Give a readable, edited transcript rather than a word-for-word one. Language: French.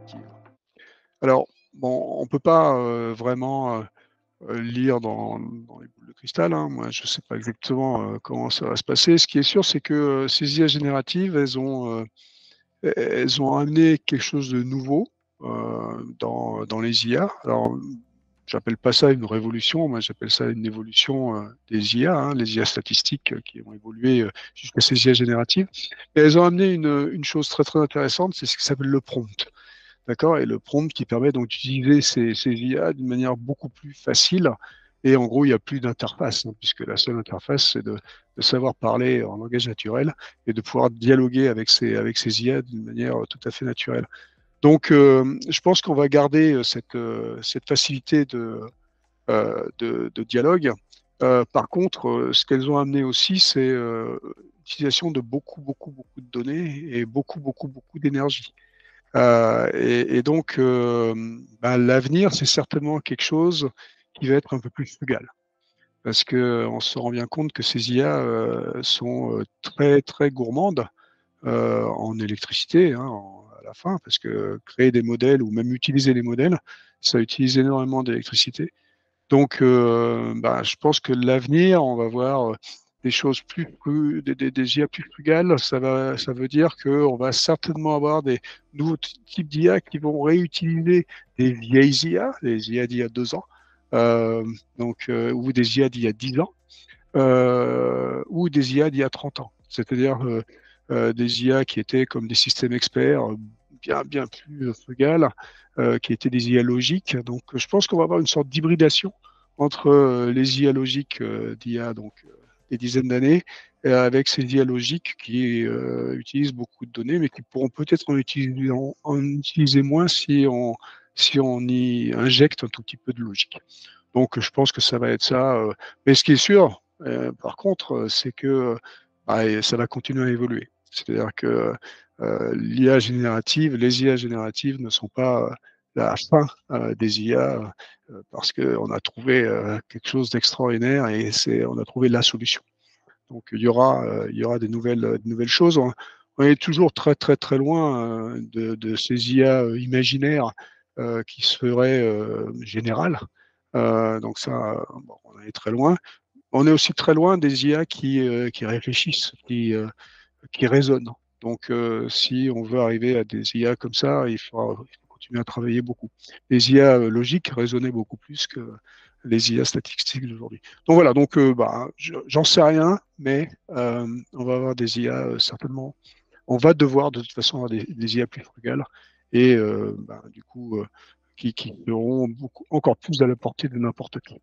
générative. Alors, bon, on peut pas, vraiment, lire dans les boules de cristal, hein. Moi, je sais pas exactement, comment ça va se passer. Ce qui est sûr, c'est que, ces IA génératives, elles ont amené quelque chose de nouveau, dans les IA. Alors, j'appelle pas ça une révolution, moi j'appelle ça une évolution, des IA, hein, les IA statistiques, qui ont évolué, jusqu'à ces IA génératives. Et elles ont amené une chose très, très intéressante, c'est ce qui s'appelle le prompt. D'accord? Et le prompt qui permet donc d'utiliser ces IA d'une manière beaucoup plus facile. Et en gros, il n'y a plus d'interface, hein, puisque la seule interface, c'est de savoir parler en langage naturel et de pouvoir dialoguer avec ces IA d'une manière tout à fait naturelle. Donc, je pense qu'on va garder cette facilité de dialogue. Par contre, ce qu'elles ont amené aussi, c'est l'utilisation de beaucoup, beaucoup, beaucoup de données et beaucoup, beaucoup, beaucoup d'énergie. Et donc, bah, l'avenir, c'est certainement quelque chose qui va être un peu plus frugal. Parce qu'on se rend bien compte que ces IA sont très, très gourmandes en électricité, hein, à la fin, parce que créer des modèles ou même utiliser les modèles, ça utilise énormément d'électricité. Donc, bah, je pense que l'avenir, on va voir des choses des IA plus frugales. Ça veut dire qu'on va certainement avoir des nouveaux types d'IA qui vont réutiliser des vieilles IA, des IA d'il y a 2 ans, euh, ou des IA d'il y a 10 ans, ou des IA d'il y a 30 ans. C'est-à-dire des IA qui étaient comme des systèmes experts bien, bien plus frugales, qui étaient des IA logiques. Donc, je pense qu'on va avoir une sorte d'hybridation entre les IA logiques d'il y a des dizaines d'années, avec ces IA logiques qui utilisent beaucoup de données, mais qui pourront peut-être en utiliser moins si on y injecte un tout petit peu de logique. Donc, je pense que ça va être ça. Mais ce qui est sûr, par contre, c'est que bah, ça va continuer à évoluer. C'est-à-dire que les IA génératives ne sont pas la fin des IA parce qu'on a trouvé quelque chose d'extraordinaire et on a trouvé la solution. Donc il y aura des nouvelles choses. On est toujours très très très loin de ces IA imaginaires qui seraient générales. Donc ça, bon, on est très loin. On est aussi très loin des IA qui réfléchissent, qui raisonnent. Donc, si on veut arriver à des IA comme ça, il faut continuer à travailler beaucoup. Les IA logiques raisonnaient beaucoup plus que les IA statistiques d'aujourd'hui. Donc voilà, donc bah, j'en sais rien, mais on va avoir des IA certainement. On va devoir de toute façon avoir des IA plus frugales et bah, du coup qui seront beaucoup, encore plus à la portée de n'importe qui.